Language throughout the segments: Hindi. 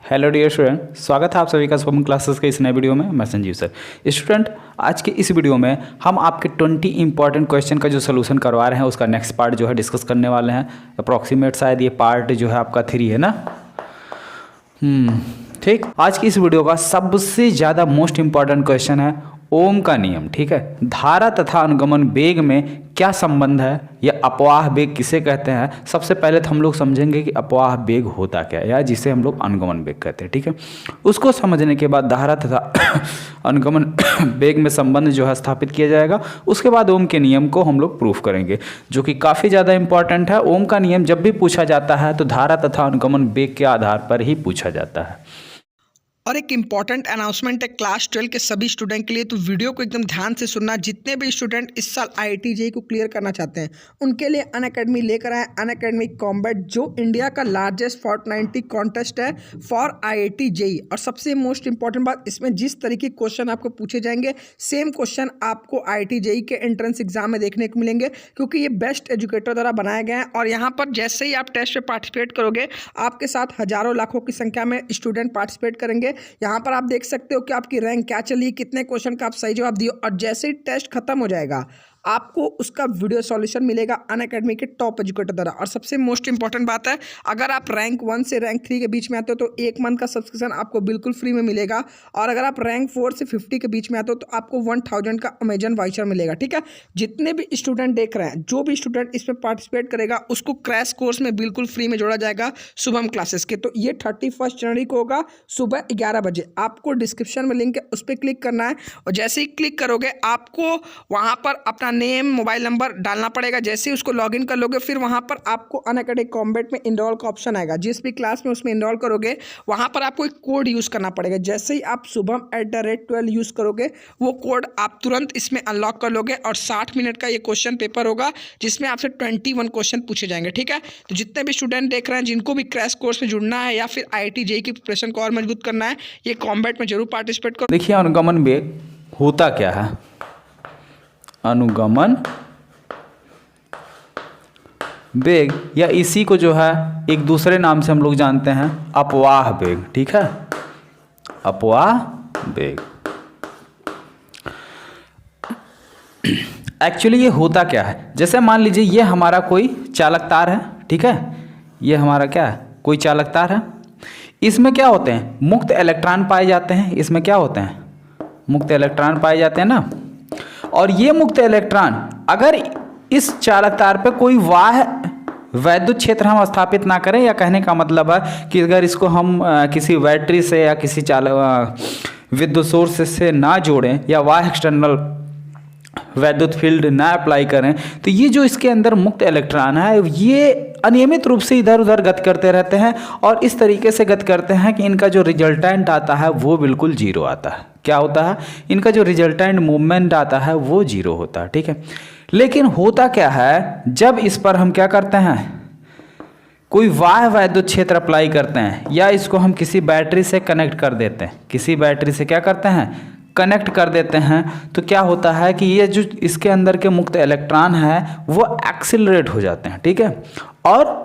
हेलो डियर स्टूडेंट, स्वागत है आप सभी का स्पोकन क्लासेस के इस नए वीडियो में। मैं संजीव सर। स्टूडेंट, आज के इस वीडियो में हम आपके 20 इंपॉर्टेंट क्वेश्चन का जो सोल्यूशन करवा रहे हैं उसका नेक्स्ट पार्ट जो है डिस्कस करने वाले हैं। अप्रॉक्सीमेट शायद ये पार्ट जो है आपका 3 है ना। ठीक, आज की इस वीडियो का सबसे ज़्यादा मोस्ट इंपॉर्टेंट क्वेश्चन है ओम का नियम। ठीक है, धारा तथा अनुगमन वेग में क्या संबंध है या अपवाह वेग किसे कहते हैं। सबसे पहले तो हम लोग समझेंगे कि अपवाह वेग होता क्या है या जिसे हम लोग अनुगमन वेग कहते हैं। ठीक है, उसको समझने के बाद धारा तथा अनुगमन वेग में संबंध जो है स्थापित किया जाएगा। उसके बाद ओम के नियम को हम लोग प्रूफ करेंगे जो कि काफ़ी ज़्यादा इंपॉर्टेंट है। ओम का नियम जब भी पूछा जाता है तो धारा तथा अनुगमन वेग के आधार पर ही पूछा जाता है। और एक इम्पॉर्टेंट अनाउंसमेंट है क्लास 12 के सभी स्टूडेंट के लिए, तो वीडियो को एकदम ध्यान से सुनना। जितने भी स्टूडेंट इस साल IIT JEE को क्लियर करना चाहते हैं उनके लिए अनअकैडमी लेकर आए अनअकैडमी कॉम्बैट, जो इंडिया का लार्जेस्ट फोर्टनाइटली कॉन्टेस्ट है फॉर IIT JEE। और सबसे मोस्ट इंपॉर्टेंट बात, इसमें जिस तरीके क्वेश्चन आपको पूछे जाएंगे सेम क्वेश्चन आपको IIT JEE के एंट्रेंस एग्जाम में देखने को मिलेंगे, क्योंकि ये बेस्ट एजुकेटर द्वारा बनाए गए हैं। और यहाँ पर जैसे ही आप टेस्ट में पार्टिसिपेट करोगे आपके साथ हजारों लाखों की संख्या में स्टूडेंट पार्टिसिपेट करेंगे। यहाँ पर आप देख सकते हो कि आपकी रैंक क्या चली, कितने क्वेश्चन का आप सही जवाब दिए, और जैसे ही टेस्ट खत्म हो जाएगा आपको उसका वीडियो सॉल्यूशन मिलेगा अनअकैडमी के टॉप एजुकेटर द्वारा। और सबसे मोस्ट इंपॉर्टेंट बात है, अगर आप रैंक 1 से रैंक 3 के बीच में आते हो तो 1 मंथ का सब्सक्रिप्शन आपको बिल्कुल फ्री में मिलेगा। और अगर आप रैंक 4 से 50 के बीच में आते हो तो आपको 1000 का अमेजन वाउचर मिलेगा। ठीक है, जितने भी स्टूडेंट देख रहे हैं, जो भी स्टूडेंट इसमें पार्टिसिपेट करेगा उसको क्रैश कोर्स में बिल्कुल फ्री में जोड़ा जाएगा शुभम क्लासेस के। तो ये 31 जनवरी को होगा सुबह 11 बजे। आपको डिस्क्रिप्शन में लिंक है, उस पर क्लिक करना है। और जैसे ही क्लिक करोगे आपको वहाँ पर अपना नेम, मोबाइल नंबर डालना पड़ेगा। जैसे ही उसको लॉगिन कर लोगे फिर वहाँ पर आपको अनअकैडमी कॉम्बैट में इनरोल का ऑप्शन आएगा। जिस भी क्लास में उसमें इनरोल करोगे वहाँ पर आपको एक कोड यूज़ करना पड़ेगा। जैसे ही आप शुभम@12 यूज़ करोगे वो कोड आप तुरंत इसमें अनलॉक कर लोगे। और 60 मिनट का ये क्वेश्चन पेपर होगा जिसमें आपसे 21 क्वेश्चन पूछे जाएंगे। ठीक है, तो जितने भी स्टूडेंट देख रहे हैं जिनको भी क्रैश कोर्स में जुड़ना है या फिर IIT JEE की प्रिपरेशन को और मजबूत करना है, ये कॉम्बैट में जरूर पार्टिसिपेट करो। देखिए, अनुगमन वेग होता क्या है। अनुगमन वेग या इसी को जो है एक दूसरे नाम से हम लोग जानते हैं अपवाह वेग। ठीक है, अपवाह वेग। एक्चुअली ये होता क्या है, जैसे मान लीजिए ये हमारा कोई चालक तार है। ठीक है, ये हमारा क्या है, कोई चालक तार है। इसमें क्या होते हैं, मुक्त इलेक्ट्रॉन पाए जाते हैं। इसमें क्या होते हैं, मुक्त इलेक्ट्रॉन पाए जाते हैं ना। और ये मुक्त इलेक्ट्रॉन अगर इस चालक तार पे कोई वैद्युत क्षेत्र हम स्थापित ना करें, या कहने का मतलब है कि अगर इसको हम किसी बैटरी से या किसी विद्युत सोर्स से ना जोड़ें या एक्सटर्नल वैद्युत फील्ड ना अप्लाई करें, तो ये जो इसके अंदर मुक्त इलेक्ट्रॉन है ये अनियमित रूप से इधर उधर गति करते रहते हैं। और इस तरीके से गति करते हैं कि इनका जो रिजल्टेंट आता है वो बिल्कुल जीरो आता है। क्या होता है, इनका जो रिजल्टेंट मूवमेंट आता है वो जीरो होता है। ठीक है, लेकिन होता क्या है, जब इस पर हम क्या करते हैं, कोई वैद्युत क्षेत्र अप्लाई करते हैं या इसको हम किसी बैटरी से कनेक्ट कर देते हैं, किसी बैटरी से क्या करते हैं, कनेक्ट कर देते हैं, तो क्या होता है कि ये जो इसके अंदर के मुक्त इलेक्ट्रॉन है वो एक्सिलरेट हो जाते हैं। ठीक है, और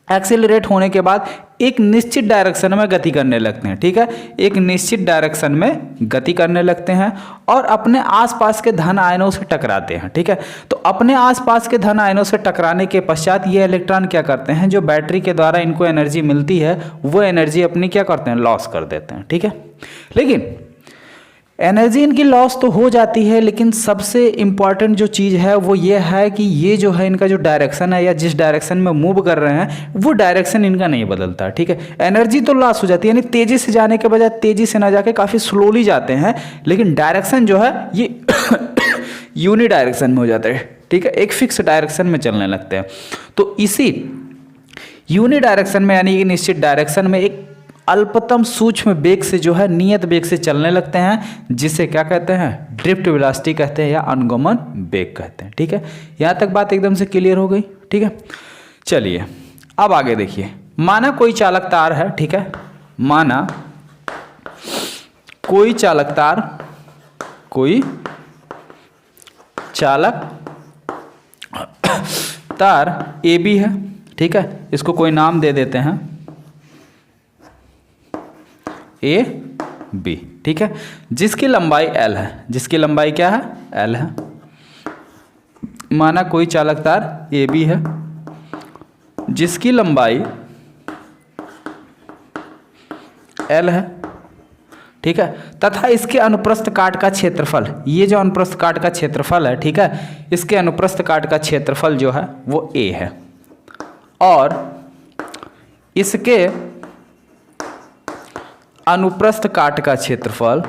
एक्सिलरेट होने के बाद एक निश्चित डायरेक्शन में गति करने लगते हैं। ठीक है, एक निश्चित डायरेक्शन में गति करने लगते हैं और अपने आसपास के धन आयनों से टकराते हैं। ठीक है, तो अपने आसपास के धन आयनों से टकराने के पश्चात ये इलेक्ट्रॉन क्या करते हैं, जो बैटरी के द्वारा इनको एनर्जी मिलती है वो एनर्जी अपनी क्या करते हैं, लॉस कर देते हैं। ठीक है, लेकिन एनर्जी इनकी लॉस तो हो जाती है, लेकिन सबसे इम्पॉर्टेंट जो चीज़ है वो ये है कि ये जो है इनका जो डायरेक्शन है या जिस डायरेक्शन में मूव कर रहे हैं वो डायरेक्शन इनका नहीं बदलता। ठीक है, एनर्जी तो लॉस हो जाती है, यानी तेज़ी से जाने के बजाय तेज़ी से ना जाके काफ़ी स्लोली जाते हैं, लेकिन डायरेक्शन जो है ये यूनि डायरेक्शन में हो जाता है। ठीक है, एक फिक्स डायरेक्शन में चलने लगते हैं। तो इसी यूनि डायरेक्शन में यानी कि निश्चित डायरेक्शन में एक अल्पतम सूक्ष्म वेग से जो है नियत वेग से चलने लगते हैं, जिसे क्या कहते हैं, ड्रिफ्ट वेलोसिटी कहते हैं या अनुगमन वेग कहते हैं। ठीक है, यहाँ तक बात एकदम से क्लियर हो गई। ठीक है, चलिए अब आगे देखिए। माना कोई चालक तार है। ठीक है, माना कोई चालक तार AB है। ठीक है, इसको कोई नाम दे देते हैं ए बी, ठीक है, जिसकी लंबाई एल है, जिसकी लंबाई क्या है, एल है। माना कोई चालक तार ए बी है जिसकी लंबाई एल है, ठीक है, तथा इसके अनुप्रस्थ काट का क्षेत्रफल, ये जो अनुप्रस्थ काट का क्षेत्रफल है, ठीक है, इसके अनुप्रस्थ काट का क्षेत्रफल जो है वो ए है, और इसके अनुप्रस्थ काट का क्षेत्रफल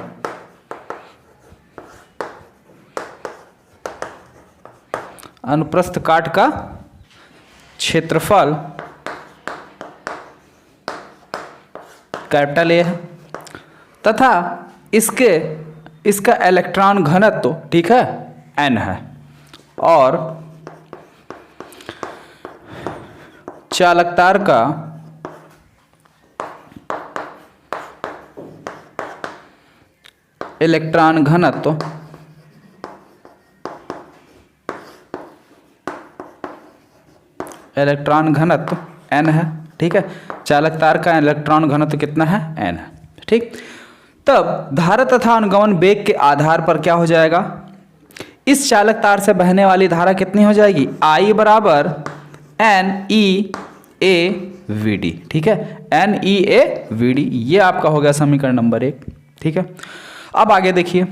अनुप्रस्थ काट का क्षेत्रफल कैपिटल ए है, तथा इसका इलेक्ट्रॉन घनत्व, ठीक है, n है, और चालकतार का इलेक्ट्रॉन घनत्व n है, ठीक है, चालक तार का इलेक्ट्रॉन घनत्व कितना है, n है, ठीक। तब धारा तथा अनुगमन वेग के आधार पर क्या हो जाएगा, इस चालक तार से बहने वाली धारा कितनी हो जाएगी, I बराबर NEA/VD, ठीक है, NEA/VD, ये आपका हो गया समीकरण नंबर 1, ठीक है। अब आगे देखिए,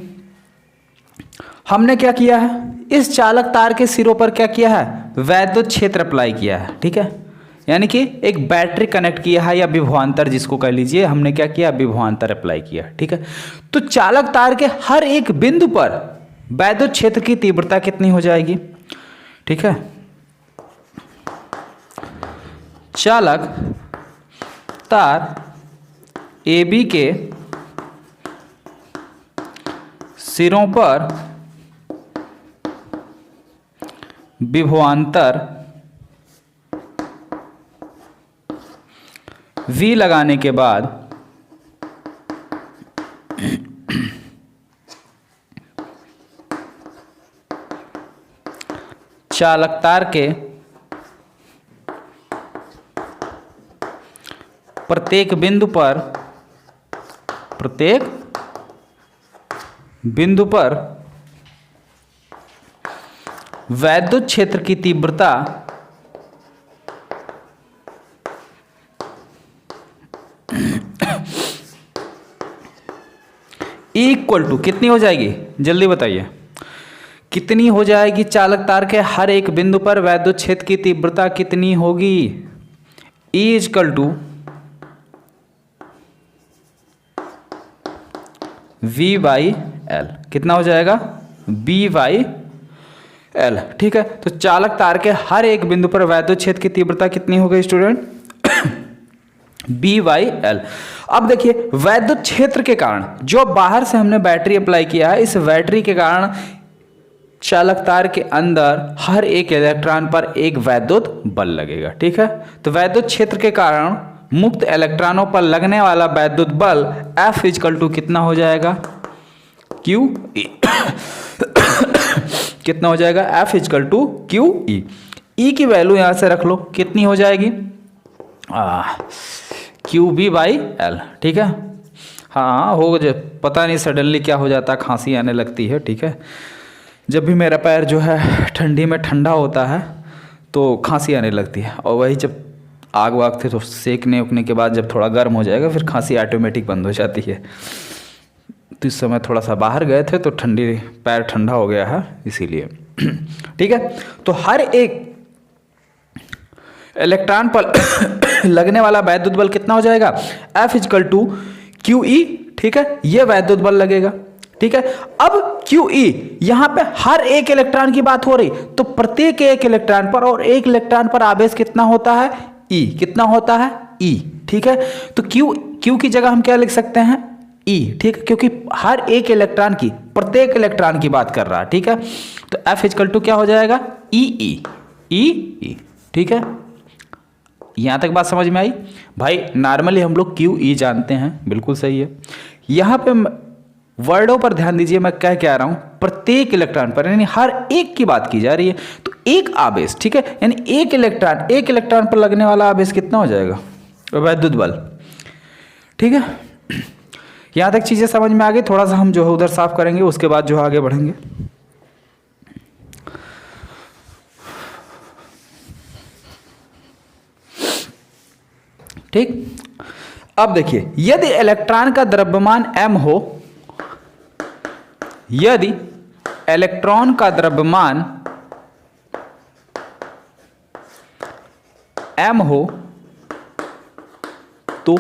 हमने क्या किया है, इस चालक तार के सिरों पर क्या किया है, वैद्युत क्षेत्र अप्लाई किया है, ठीक है, यानी कि एक बैटरी कनेक्ट किया है, या विभवांतर जिसको कह लीजिए, हमने क्या किया, विभवांतर अप्लाई किया, ठीक है। तो चालक तार के हर एक बिंदु पर वैद्युत क्षेत्र की तीव्रता कितनी हो जाएगी, ठीक है, चालक तार AB के सिरों पर विभवांतर V लगाने के बाद चालक तार के प्रत्येक बिंदु पर वैद्युत क्षेत्र की तीव्रता इक्वल टू कितनी हो जाएगी, जल्दी बताइए, कितनी हो जाएगी, चालक तार के हर एक बिंदु पर वैद्युत क्षेत्र की तीव्रता कितनी होगी, E इक्वल टू V/L, कितना हो जाएगा, B/L, ठीक है। तो चालक तार के हर एक बिंदु पर वैद्युत क्षेत्र की तीव्रता कितनी हो गई स्टूडेंट, B/L। अब देखिए, वैद्युत क्षेत्र के कारण जो बाहर से हमने बैटरी अप्लाई किया है, इस बैटरी के कारण चालक तार के अंदर हर एक इलेक्ट्रॉन पर एक वैद्युत बल लगेगा, ठीक है। तो वैद्युत क्षेत्र के कारण मुक्त इलेक्ट्रॉनों पर लगने वाला वैद्युत बल F इक्वल टू कितना हो जाएगा, QE, कितना हो जाएगा, F equal to QE। E की वैल्यू यहां से रख लो, कितनी हो जाएगी, QB/L, ठीक है। हाँ हो जो पता नहीं सडनली क्या हो जाता है, खांसी आने लगती है, ठीक है। जब भी मेरा पैर जो है ठंडी में ठंडा होता है तो खांसी आने लगती है, और वही जब आग वाग थे तो सेकने उकने के बाद जब थोड़ा गर्म हो जाएगा फिर खांसी ऑटोमेटिक बंद हो जाती है। तो इस समय थोड़ा सा बाहर गए थे तो पैर ठंडा हो गया है इसीलिए, ठीक है। तो हर एक इलेक्ट्रॉन पर लगने वाला वैद्युत बल कितना हो जाएगा, F इक्वल टू QE, ठीक है, ये वैद्युत बल लगेगा, ठीक है। अब QE यहां पे हर एक इलेक्ट्रॉन की बात हो रही, तो प्रत्येक एक इलेक्ट्रॉन पर और एक इलेक्ट्रॉन पर आवेश कितना होता है, E, कितना होता है, E, ठीक है। तो Q की जगह हम क्या लिख सकते हैं, E, ठीक है, क्योंकि हर एक इलेक्ट्रॉन की, प्रत्येक इलेक्ट्रॉन की बात कर रहा है, ठीक है। तो F इक्वल टू क्या हो जाएगा, E, ठीक है। यहां तक बात समझ में आई भाई। नॉर्मली हम लोग QE जानते हैं, बिल्कुल सही है। यहां पे वर्डों पर ध्यान दीजिए, मैं क्या रहा हूं, प्रत्येक इलेक्ट्रॉन पर, यानी हर एक की बात की जा रही है। तो एक आवेश, ठीक है, यानी एक इलेक्ट्रॉन पर लगने वाला आवेश कितना हो जाएगा, वैद्युत बल, ठीक है। यहाँ तक चीज़ें समझ में आ गई। थोड़ा सा हम जो है उधर साफ करेंगे, उसके बाद जो है आगे बढ़ेंगे। ठीक, अब देखिए, यदि इलेक्ट्रॉन का द्रव्यमान m हो, यदि इलेक्ट्रॉन का द्रव्यमान m हो तो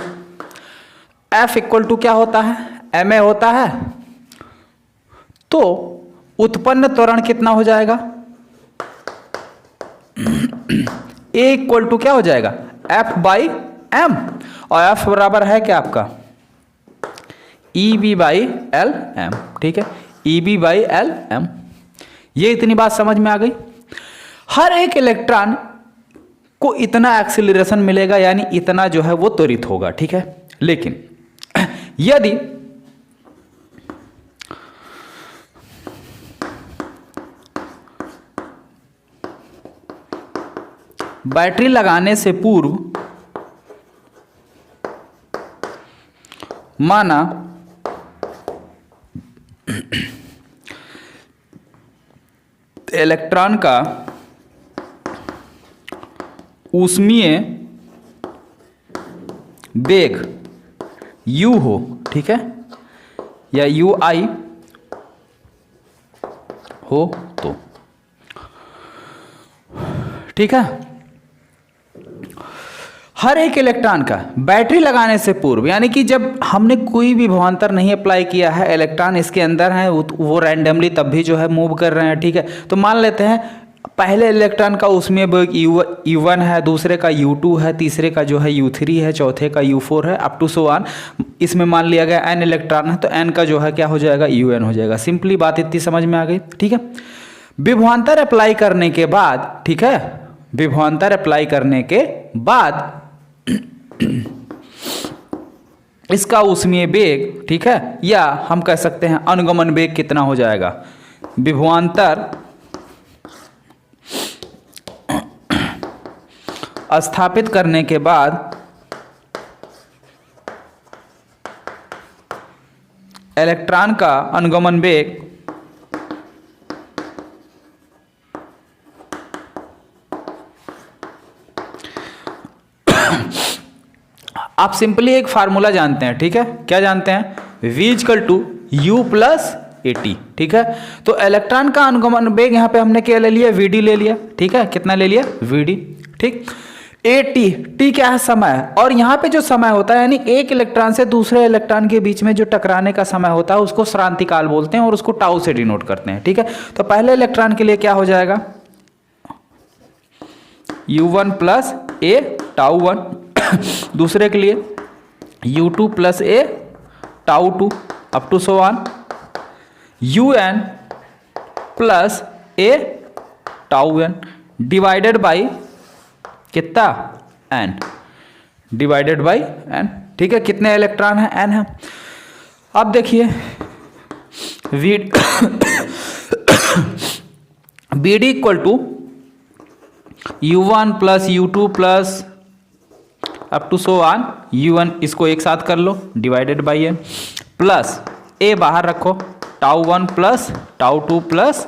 F इक्वल टू क्या होता है, ma होता है। तो उत्पन्न त्वरण कितना हो जाएगा, A इक्वल टू क्या हो जाएगा, F बाई एम, और F बराबर है क्या आपका, EB बाई एल एम। ठीक है, EB बाई एल एम। ये इतनी बात समझ में आ गई। हर एक इलेक्ट्रॉन को इतना एक्सीलरेशन मिलेगा, यानी इतना जो है वो त्वरित होगा। ठीक है, लेकिन यदि बैटरी लगाने से पूर्व माना इलेक्ट्रॉन का ऊष्मीय वेग u हो, ठीक है, या ui हो तो, ठीक है, हर एक इलेक्ट्रॉन का बैटरी लगाने से पूर्व, यानी कि जब हमने कोई भी विभवांतर नहीं अप्लाई किया है, इलेक्ट्रॉन इसके अंदर है, वो रैंडमली तब भी जो है मूव कर रहे हैं। ठीक है, तो मान लेते हैं पहले इलेक्ट्रॉन का उसमें U1 है, दूसरे का U2 है, तीसरे का जो है U3 है, चौथे का U4 है, अप टू सो ऑन। इसमें मान लिया गया n इलेक्ट्रॉन है, तो n का जो है क्या हो जाएगा, UN हो जाएगा। सिंपली बात इतनी समझ में आ गई। ठीक है, विभवांतर अप्लाई करने के बाद, ठीक है, विभवांतर अप्लाई करने के बाद इसका ऊष्मीय वेग, ठीक है, या हम कह सकते हैं अनुगमन वेग कितना हो जाएगा, विभवांतर स्थापित करने के बाद इलेक्ट्रॉन का अनुगमन वेग आप सिंपली एक फार्मूला जानते हैं। ठीक है, क्या जानते हैं, V equal to U plus AT। ठीक है, तो इलेक्ट्रॉन का अनुगमन वेग यहाँ पे हमने क्या ले लिया, VD ले लिया। ठीक है, कितना ले लिया, VD। ठीक, AT, T क्या है, समय, और यहाँ पे जो समय होता है, यानी एक इलेक्ट्रॉन से दूसरे इलेक्ट्रॉन के बीच में जो टकराने का समय होता है, उसको श्रांति काल बोलते हैं और उसको टाउ से डिनोट करते हैं। ठीक है, तो पहले इलेक्ट्रॉन के लिए क्या हो जाएगा, U1 प्लस A टाउ 1, दूसरे के लिए U2 plus A tau 2, up to so on, UN plus A tau n divided by कितना, n, डिवाइडेड बाई n। ठीक है, कितने इलेक्ट्रॉन है, n है। अब देखिए BD equal to U1 plus U2 plus up to so on UN, इसको एक साथ कर लो, divided by n, plus A बाहर रखो, tau 1 plus tau 2 plus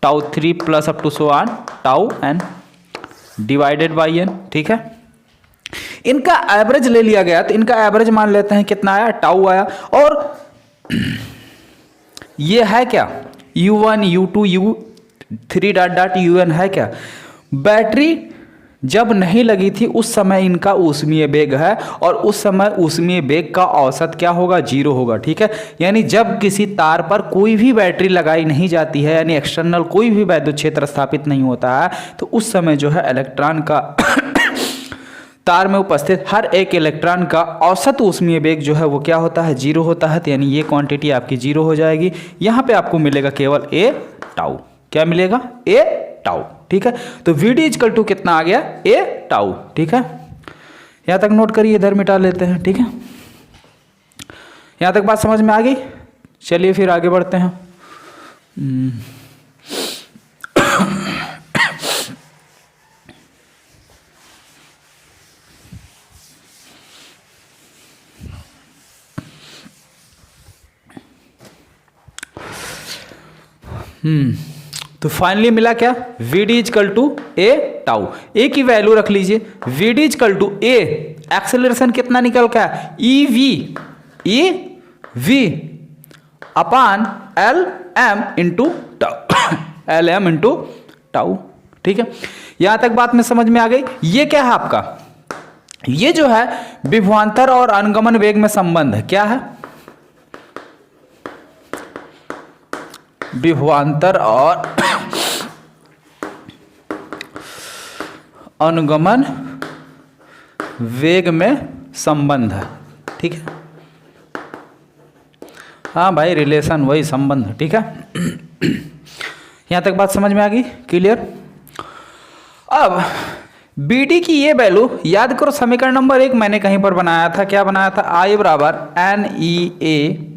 tau 3 plus up to so on tau n, divided by n। ठीक है, इनका एवरेज ले लिया गया, तो इनका एवरेज मान लेते हैं कितना आया, टाउ आया। और ये है क्या, U1 U2 U3 dot dot UN है क्या, बैटरी जब नहीं लगी थी उस समय इनका ऊष्मीय वेग है, और उस समय ऊष्मीय वेग का औसत क्या होगा, 0 होगा। ठीक है, यानी जब किसी तार पर कोई भी बैटरी लगाई नहीं जाती है, यानी एक्सटर्नल कोई भी वैद्युत क्षेत्र स्थापित नहीं होता है, तो उस समय जो है इलेक्ट्रॉन का तार में उपस्थित हर एक इलेक्ट्रॉन का औसत ऊष्मीय वेग जो है वो क्या होता है, 0 होता है। तो यानी ये क्वांटिटी आपकी 0 हो जाएगी। यहाँ पे आपको मिलेगा केवल A टाउ, क्या मिलेगा, A टाउ। ठीक है, तो VD इक्वल टू कितना आ गया, A टाउ। ठीक है, यहाँ तक नोट करिए, इधर मिटा लेते हैं। ठीक है, यहाँ तक बात समझ में आ गई। चलिए फिर आगे बढ़ते हैं। तो फाइनली मिला क्या, v d equal to a tau. A की वैल्यू रख लीजिए, v d equal to a, acceleration कितना निकल का है, e v upon l m into tau, l m into tau. ठीक है, यहां तक बात में समझ में आ गई। ये क्या है आपका, ये जो है विभवांतर और अनुगमन वेग में संबंध है। क्या है, विभवांतर और अनुगमन वेग में संबंध है। ठीक है, हाँ भाई, रिलेशन वही संबंध। ठीक है, यहां तक बात समझ में आ गई, क्लियर। अब बी डी की ये वैल्यू याद करो, समीकरण नंबर 1 मैंने कहीं पर बनाया था, क्या बनाया था, आई बराबर N E A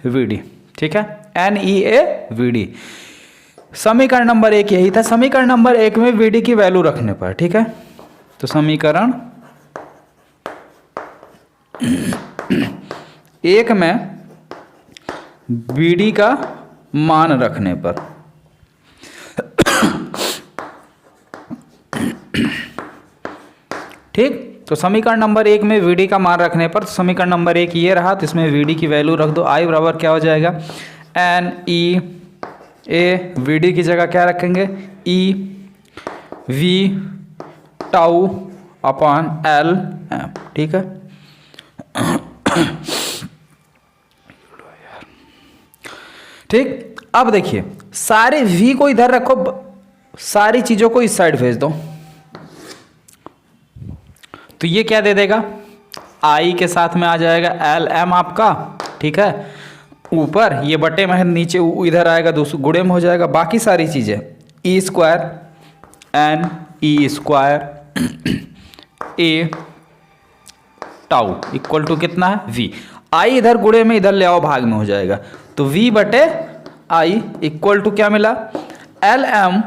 V D. ठीक है, N E A V D, समीकरण नंबर 1 यही था। समीकरण नंबर 1 में वी डी की वैल्यू रखने पर, ठीक है, तो समीकरण 1 में वी डी का मान रखने पर, ठीक, तो समीकरण नंबर 1 में वी डी का मान रखने पर, तो समीकरण नंबर 1 ये रहा, तो इसमें वी डी की वैल्यू रख दो। आई बराबर क्या हो जाएगा, N E A, V D की जगह क्या रखेंगे, E V tau upon L M. ठीक है, ठीक। अब देखिए, सारे v को इधर रखो, सारी चीजों को इस साइड भेज दो, तो ये क्या दे देगा, i के साथ में आ जाएगा एल एम आपका। ठीक है, ऊपर ये बटे में नीचे इधर आएगा, दूसरे गुणे में हो जाएगा। बाकी सारी चीजें e square n e square a tau equal to कितना है, v। आई इधर गुणे में इधर ले आओ, भाग में हो जाएगा, तो v बटे आई इक्वल टू क्या मिला, l m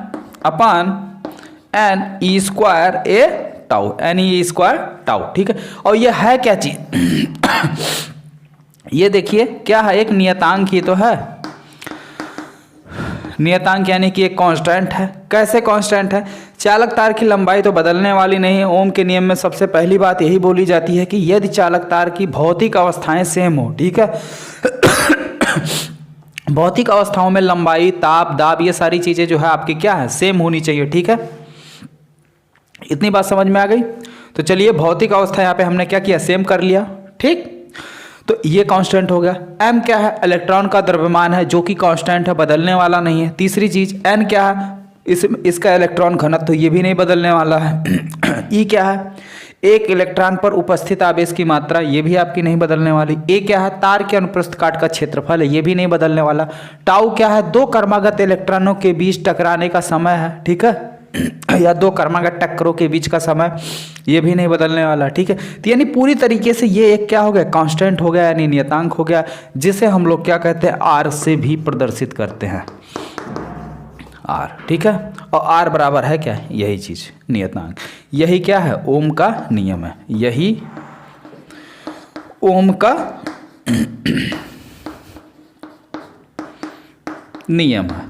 upon n e square a tau, n e square tau. ठीक है, और ये है क्या चीज ये देखिए क्या है, एक नियतांक ही तो है। नियतांक यानी कि एक कांस्टेंट है। कैसे कांस्टेंट है, चालक तार की लंबाई तो बदलने वाली नहीं है। ओम के नियम में सबसे पहली बात यही बोली जाती है कि यदि चालक तार की भौतिक अवस्थाएं सेम हो, ठीक है, भौतिक अवस्थाओं में लंबाई, ताप, दाब, ये सारी चीजें जो है आपकी क्या है, सेम होनी चाहिए। ठीक है, इतनी बात समझ में आ गई। तो चलिए, भौतिक अवस्था यहाँ पे हमने क्या किया, सेम कर लिया। ठीक, तो ये कांस्टेंट हो गया। m क्या है, इलेक्ट्रॉन का द्रव्यमान है, जो कि कांस्टेंट है, बदलने वाला नहीं है। तीसरी चीज n क्या है, इसका इलेक्ट्रॉन घनत्व, तो ये भी नहीं बदलने वाला है। e क्या है, एक इलेक्ट्रॉन पर उपस्थित आवेश की मात्रा, ये भी आपकी नहीं बदलने वाली। a क्या है, तार के अनुप्रस्थ काट का क्षेत्रफल है, ये भी नहीं बदलने वाला। टाउ क्या है, दो क्रमागत इलेक्ट्रॉनों के बीच टकराने का समय है। ठीक है, या दो कर्मागत टक्करों के बीच का समय, ये भी नहीं बदलने वाला। ठीक है, तो यानी पूरी तरीके से ये एक क्या हो गया, कांस्टेंट हो गया, यानी नियतांक हो गया, जिसे हम लोग क्या कहते हैं, आर से भी प्रदर्शित करते हैं, आर। ठीक है, और आर बराबर है क्या, यही चीज नियतांक। यही क्या है, ओम का नियम है, यही ओम का नियम है।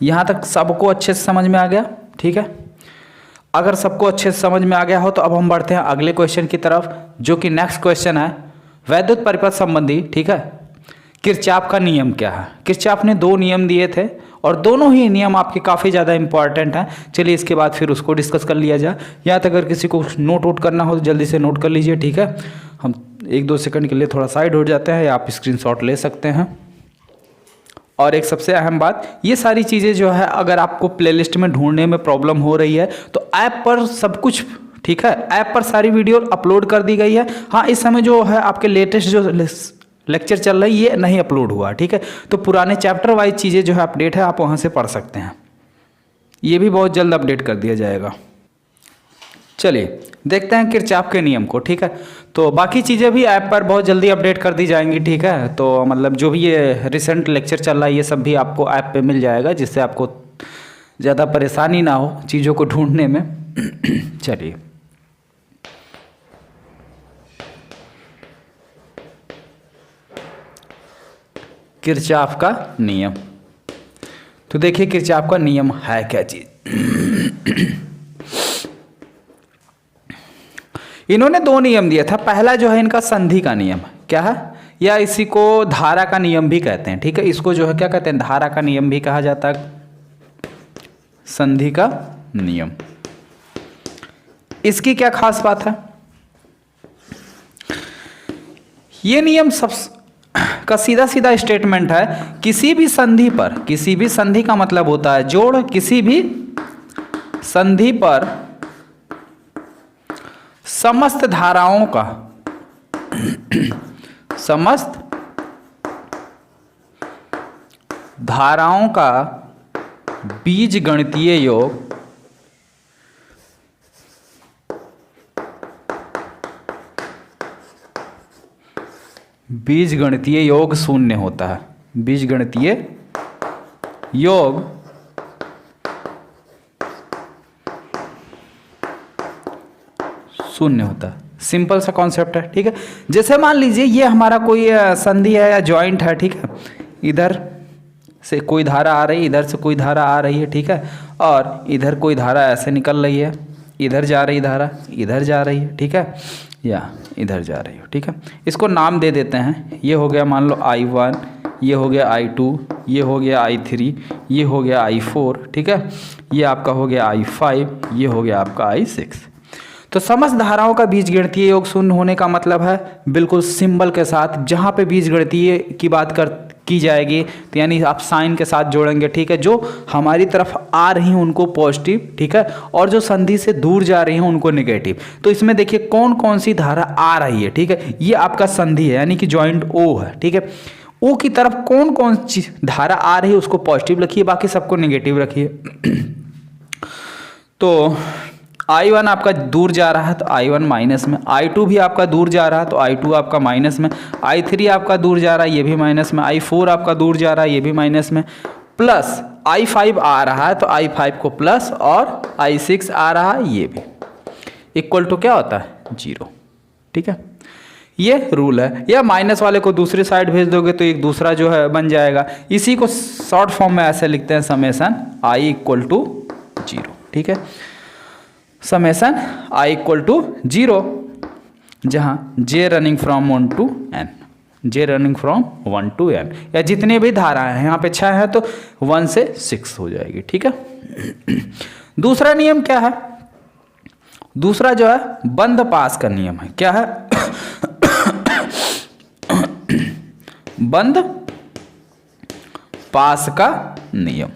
यहां तक सबको अच्छे से समझ में आ गया। ठीक है, अगर सबको अच्छे से समझ में आ गया हो तो अब हम बढ़ते हैं अगले क्वेश्चन की तरफ, जो कि नेक्स्ट क्वेश्चन है वैद्युत परिपथ संबंधी। ठीक है, किरचॉफ का नियम क्या है। किरचॉफ ने दो नियम दिए थे और दोनों ही नियम आपके काफ़ी ज़्यादा इंपॉर्टेंट हैं। चलिए इसके बाद फिर उसको डिस्कस कर लिया जाए। या तो अगर किसी को नोट वोट करना हो तो जल्दी से नोट कर लीजिए। ठीक है, हम 1-2 सेकंड के लिए थोड़ा साइड हो जाते हैं, या आप स्क्रीनशॉट ले सकते हैं। और एक सबसे अहम बात, ये सारी चीज़ें जो है अगर आपको प्लेलिस्ट में ढूंढने में प्रॉब्लम हो रही है तो ऐप पर सब कुछ, ठीक है, ऐप पर सारी वीडियो अपलोड कर दी गई है। हाँ, इस समय जो है आपके लेटेस्ट जो लेक्चर चल रही है ये नहीं अपलोड हुआ। ठीक है, तो पुराने चैप्टर वाइज चीज़ें जो है अपडेट है, आप वहाँ से पढ़ सकते हैं। ये भी बहुत जल्द अपडेट कर दिया जाएगा। चलिए देखते हैं किरचॉफ के नियम को। ठीक है, तो बाकी चीज़ें भी ऐप पर बहुत जल्दी अपडेट कर दी जाएंगी। ठीक है, तो मतलब जो भी ये रिसेंट लेक्चर चल रहा है ये सब भी आपको ऐप पे मिल जाएगा, जिससे आपको ज़्यादा परेशानी ना हो चीज़ों को ढूंढने में। चलिए, किरचॉफ का नियम। तो देखिए किरचॉफ का नियम है क्या चीज। इन्होंने दो नियम दिया था। पहला जो है इनका संधि का नियम, क्या है, या इसी को धारा का नियम भी कहते हैं, ठीक है। इसको जो है क्या कहते हैं, धारा का नियम भी कहा जाता है, संधि का नियम। इसकी क्या खास बात है, ये नियम सब का सीधा सीधा स्टेटमेंट है, किसी भी संधि पर, किसी भी संधि का मतलब होता है जोड़, किसी भी संधि पर समस्त धाराओं का समस्त धाराओं का बीजगणितीय योग शून्य होता है। बीजगणितीय योग शून्य होता है। सिंपल सा कॉन्सेप्ट है, ठीक है। जैसे मान लीजिए ये हमारा कोई संधि है या जॉइंट है, ठीक है। इधर से कोई धारा आ रही है, इधर से कोई धारा आ रही है, ठीक है। और इधर कोई धारा ऐसे निकल रही है, इधर जा रही धारा, इधर जा रही है, ठीक है, या इधर जा रही है, ठीक है। इसको नाम दे देते हैं। ये हो गया मान लो I1, ये हो गया I2, ये हो गया I3, ये हो गया I4, ठीक है। ये आपका हो गया I5, ये हो गया आपका I6। तो समस्त धाराओं का बीजगणितीय योग शून्य होने का मतलब है बिल्कुल सिंबल के साथ, जहाँ पे बीजगणितीय की बात की जाएगी तो यानी आप साइन के साथ जोड़ेंगे, ठीक है। जो हमारी तरफ आ रही हैं उनको पॉजिटिव, ठीक है, और जो संधि से दूर जा रही हैं उनको नेगेटिव। तो इसमें देखिए कौन कौन सी धारा आ रही है, ठीक है। ये आपका संधि है यानी कि जॉइंट O है, ठीक है। O की तरफ कौन कौन सी धारा आ रही है उसको पॉजिटिव रखिए, बाकी सबको नेगेटिव रखिए। तो I1 आपका दूर जा रहा है तो I1 माइनस में, I2 भी आपका दूर जा रहा है तो I2 आपका माइनस में, I3 आपका दूर जा रहा है ये भी माइनस में, I4 आपका दूर जा रहा है ये भी माइनस में, प्लस I5 आ रहा है तो I5 को प्लस, और I6 आ रहा है ये भी, इक्वल टू क्या होता है 0, ठीक है। ये रूल है। या माइनस वाले को दूसरी साइड भेज दोगे तो एक दूसरा जो है बन जाएगा। इसी को शॉर्ट फॉर्म में ऐसे लिखते हैं, समेसन I इक्वल टू 0, ठीक है। समेसन I इक्वल टू 0, जहाँ J running from 1 to n, J running from 1 to n, या जितने भी धाराएं हैं, यहाँ पे 6 है तो 1 से 6 हो जाएगी, ठीक है। दूसरा नियम क्या है, दूसरा जो है बंद पास का नियम है। क्या है, बंद पास का नियम,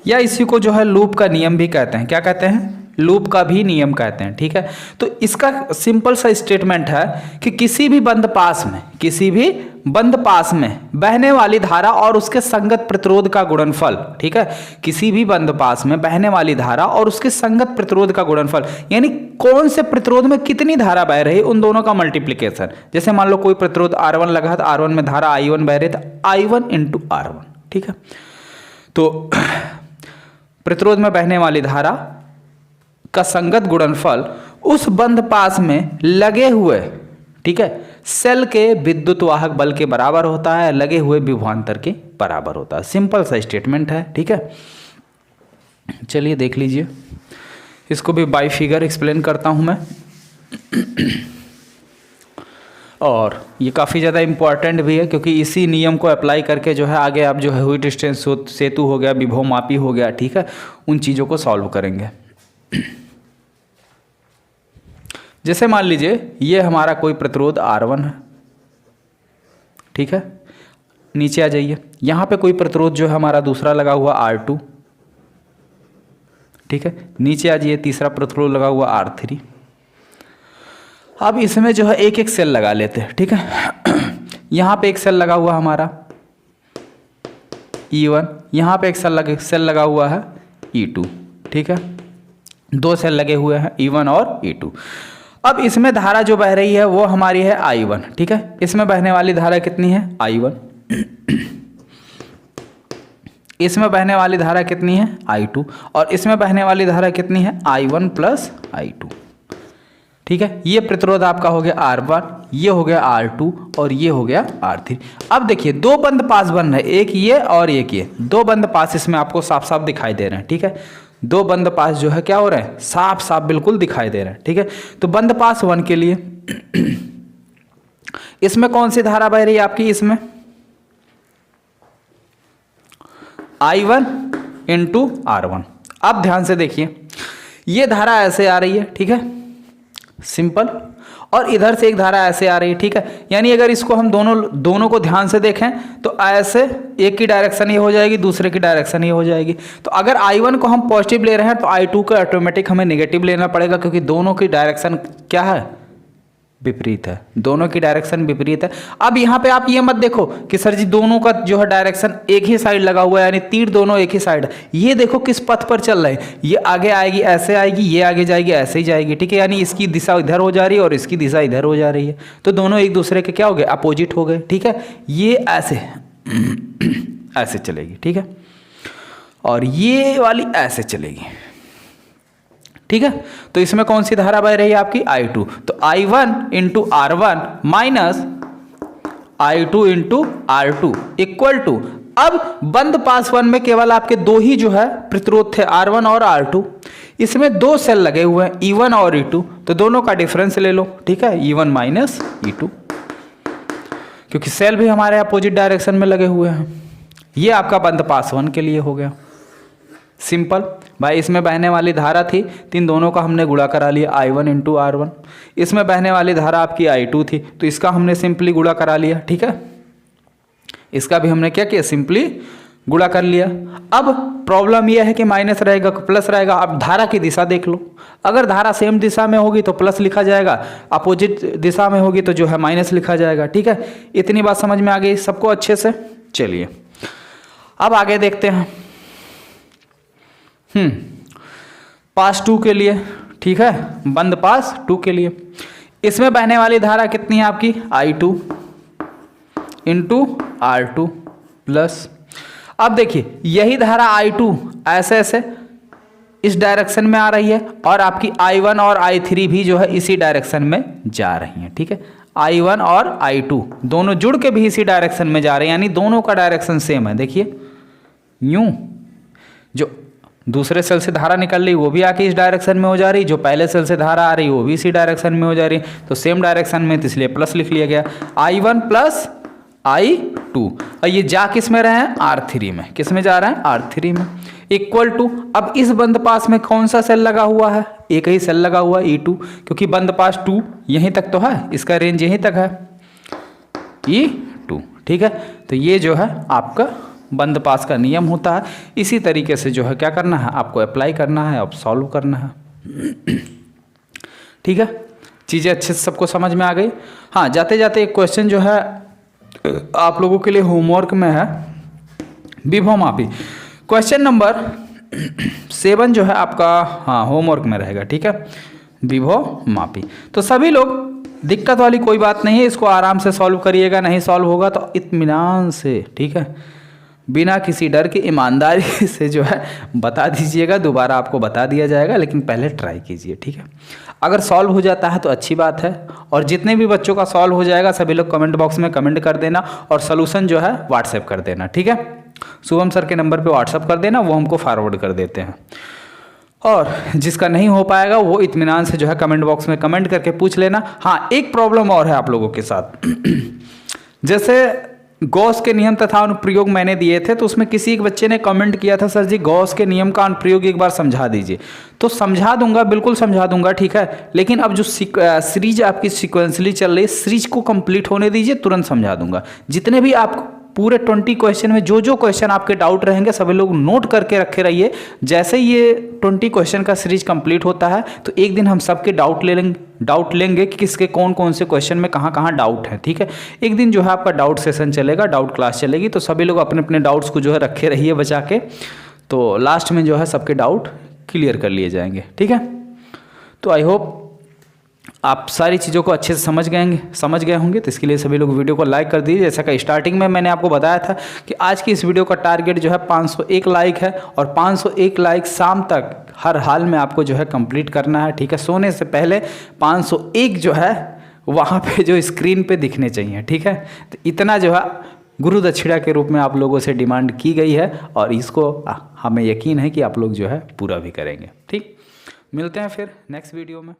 या इसी को जो है लूप का नियम भी कहते हैं। क्या कहते हैं, लूप का भी नियम कहते हैं, ठीक है। तो इसका सिंपल सा स्टेटमेंट है कि किसी भी बंद पास में, किसी भी बंद पास में बहने वाली धारा और उसके संगत प्रतिरोध का गुणनफल, ठीक है। किसी भी बंद पास में बहने वाली धारा और उसके संगत प्रतिरोध का गुणनफल, यानी कौन से प्रतिरोध में कितनी धारा बह रही है उन दोनों का मल्टीप्लीकेशन। जैसे मान लो कोई प्रतिरोध R1 लगा है तो R1 में धारा I1 बह रही है तो I1 इंटू R1, ठीक है। तो प्रतिरोध में बहने वाली धारा का संगत गुणनफल उस बंद पास में लगे हुए, ठीक है, सेल के विद्युत वाहक बल के बराबर होता है, लगे हुए विभवांतर के बराबर होता है। सिंपल सा स्टेटमेंट है, ठीक है। चलिए देख लीजिए, इसको भी बाय फिगर एक्सप्लेन करता हूं मैं। और ये काफ़ी ज़्यादा इम्पॉर्टेंट भी है क्योंकि इसी नियम को अप्लाई करके जो है आगे आप जो है हुई डिस्टेंस सेतु हो गया, विभव मापी हो गया, ठीक है, उन चीज़ों को सॉल्व करेंगे। जैसे मान लीजिए ये हमारा कोई प्रतिरोध R1 है, ठीक है। नीचे आ जाइए, यहाँ पे कोई प्रतिरोध जो है हमारा दूसरा लगा हुआ R2, ठीक है। नीचे आ जाइए, तीसरा प्रतिरोध लगा हुआ R3। अब इसमें जो है एक एक सेल लगा लेते हैं, ठीक है। यहाँ पे एक सेल लगा हुआ हमारा E1, यहाँ पे एक सेल लगा हुआ है E2, ठीक है। दो सेल लगे हुए हैं E1 और E2। अब इसमें धारा जो बह रही है वो हमारी है I1, ठीक है। इसमें बहने वाली धारा कितनी है I1, इसमें बहने वाली धारा कितनी है I2, और इसमें बहने वाली धारा कितनी है I1 प्लस I2। ठीक है, ये प्रतिरोध आपका हो गया R1, ये हो गया R2 और ये हो गया R3। अब देखिए दो बंद पास बन रहे हैं, एक ये और एक ये, दो बंद पास इसमें आपको साफ साफ दिखाई दे रहे हैं। ठीक है, दो बंद पास जो है क्या हो रहे हैं, साफ साफ बिल्कुल दिखाई दे रहे हैं। ठीक है, तो बंद पास 1 के लिए इसमें कौन सी धारा बह रही है आपकी, इसमें I1 इंटू R1। अब ध्यान से देखिए, ये धारा ऐसे आ रही है, ठीक है, सिंपल, और इधर से एक धारा ऐसे आ रही है। ठीक है, यानी अगर इसको हम दोनों को ध्यान से देखें तो ऐसे एक की डायरेक्शन ये हो जाएगी, दूसरे की डायरेक्शन ये हो जाएगी। तो अगर I1 को हम पॉजिटिव ले रहे हैं तो I2 को ऑटोमेटिक हमें नेगेटिव लेना पड़ेगा, क्योंकि दोनों की डायरेक्शन क्या है, विपरीत है, दोनों की डायरेक्शन विपरीत है। अब यहाँ पे आप ये मत देखो कि सर जी दोनों का जो है डायरेक्शन एक ही साइड लगा हुआ है, यानी तीर दोनों एक ही साइड। ये देखो किस पथ पर चल रहे हैं, ये आगे आएगी ऐसे आएगी, ये आगे जाएगी ऐसे ही जाएगी। ठीक है, यानी इसकी दिशा इधर हो जा रही है और इसकी दिशा इधर हो जा रही है, तो दोनों एक दूसरे के क्या हो गए, अपोजिट हो गए। ठीक है, ये ऐसे ऐसे चलेगी, ठीक है, और ये वाली ऐसे चलेगी। ठीक है, तो इसमें कौन सी धारा बह रही है आपकी, I2। तो I1 into R1 minus I2 into R2 equal to, अब बंद पास 1 में केवल आपके दो ही जो है प्रतिरोध थे, R1 और R2। इसमें दो सेल लगे हुए हैं, E1 और E2, तो दोनों का डिफरेंस ले लो। ठीक है, E1 माइनस E2, क्योंकि सेल भी हमारे अपोजिट डायरेक्शन में लगे हुए हैं। ये आपका बंद पास 1 के लिए हो गया, सिंपल भाई। इसमें बहने वाली धारा थी, इन दोनों का हमने गुणा करा लिया, I1 इंटू R1। इसमें बहने वाली धारा आपकी I2 थी, तो इसका हमने सिंपली गुणा करा लिया। ठीक है, इसका भी हमने क्या किया, सिंपली गुणा कर लिया। अब प्रॉब्लम यह है कि माइनस रहेगा प्लस रहेगा। अब धारा की दिशा देख लो, अगर धारा सेम दिशा में होगी तो प्लस लिखा जाएगा, अपोजिट दिशा में होगी तो जो है माइनस लिखा जाएगा। ठीक है, इतनी बात समझ में आ गई सबको अच्छे से। चलिए अब आगे देखते हैं पास 2 के लिए। ठीक है, बंद पास 2 के लिए इसमें बहने वाली धारा कितनी है आपकी, I2 इंटू R2 प्लस, अब देखिए यही धारा I2 ऐसे ऐसे इस डायरेक्शन में आ रही है, और आपकी I1 और I3 भी जो है इसी डायरेक्शन में जा रही हैं। ठीक है, I1 और I2 दोनों जुड़ के भी इसी डायरेक्शन में जा रहे हैं, यानी दोनों का डायरेक्शन सेम है। देखिए यूं, जो दूसरे सेल से धारा निकल रही वो भी आके इस डायरेक्शन में हो जा रही, जो पहले सेल से धारा आ रही वो भी इसी डायरेक्शन में हो जा रही, तो सेम डायरेक्शन में, तो इसलिए प्लस लिख लिया गया, I1 प्लस I2। और ये जा किस में रहे हैं, R3 में। किस में जा रहे हैं, R3 में, इक्वल टू, अब इस बंद पास में कौन सा सेल लगा हुआ है, एक ही सेल लगा हुआ है E2, क्योंकि बंद पास 2 यहीं तक तो है, इसका रेंज यहीं तक है E2। ठीक है, तो ये जो है आपका बंद पास का नियम होता है। इसी तरीके से जो है क्या करना है, आपको अप्लाई करना है, अब सॉल्व करना है। ठीक है, चीज़ें अच्छे से सबको समझ में आ गई। हाँ, जाते जाते एक क्वेश्चन जो है आप लोगों के लिए होमवर्क में है, विभव मापी। क्वेश्चन नंबर 7 जो है आपका, हाँ, होमवर्क में रहेगा। ठीक है, विभव मापी। तो सभी लोग, दिक्कत वाली कोई बात नहीं है, इसको आराम से सॉल्व करिएगा, नहीं सॉल्व होगा तो इत्मीनान से, ठीक है, बिना किसी डर की ईमानदारी से जो है बता दीजिएगा, दोबारा आपको बता दिया जाएगा, लेकिन पहले ट्राई कीजिए। ठीक है, अगर सॉल्व हो जाता है तो अच्छी बात है, और जितने भी बच्चों का सॉल्व हो जाएगा सभी लोग कमेंट बॉक्स में कमेंट कर देना, और सॉल्यूशन जो है व्हाट्सएप कर देना। ठीक है, शुभम सर के नंबर पे व्हाट्सएप कर देना, वो हमको फॉरवर्ड कर देते हैं। और जिसका नहीं हो पाएगा वो इत्मीनान से जो है कमेंट बॉक्स में कमेंट करके पूछ लेना। हाँ, एक प्रॉब्लम और है आप लोगों के साथ, जैसे गॉस के नियम तथा अनुप्रयोग मैंने दिए थे, तो उसमें किसी एक बच्चे ने कमेंट किया था, सर जी गॉस के नियम का अनुप्रयोग एक बार समझा दीजिए। तो समझा दूंगा, बिल्कुल समझा दूंगा। ठीक है, लेकिन अब जो सीरीज आपकी सिक्वेंसली चल रही है, सीरीज को कंप्लीट होने दीजिए, तुरंत समझा दूंगा। जितने भी आप पूरे 20 क्वेश्चन में जो क्वेश्चन आपके डाउट रहेंगे सभी लोग नोट करके रखे रहिए। जैसे ये 20 क्वेश्चन का सीरीज कंप्लीट होता है तो एक दिन हम सबके डाउट लेंगे कि किसके कौन कौन से क्वेश्चन में कहाँ कहाँ डाउट है। ठीक है, एक दिन जो है आपका डाउट सेशन चलेगा, डाउट क्लास चलेगी, तो सभी लोग अपने अपने डाउट्स को जो है रखे रहिए बचा के, तो लास्ट में जो है सबके डाउट क्लियर कर लिए जाएंगे। ठीक है, तो आई होप आप सारी चीज़ों को अच्छे से समझ गए होंगे। तो इसके लिए सभी लोग वीडियो को लाइक कर दीजिए। जैसा कि स्टार्टिंग में मैंने आपको बताया था कि आज की इस वीडियो का टारगेट जो है 501 लाइक है, और 501 लाइक शाम तक हर हाल में आपको जो है कंप्लीट करना है, ठीक है। सोने से पहले 501 जो है वहाँ पे जो स्क्रीन पे दिखने चाहिए, ठीक है। तो इतना जो है गुरु दक्षिणा के रूप में आप लोगों से डिमांड की गई है, और इसको हमें यकीन है कि आप लोग जो है पूरा भी करेंगे, ठीक। मिलते हैं फिर नेक्स्ट वीडियो में।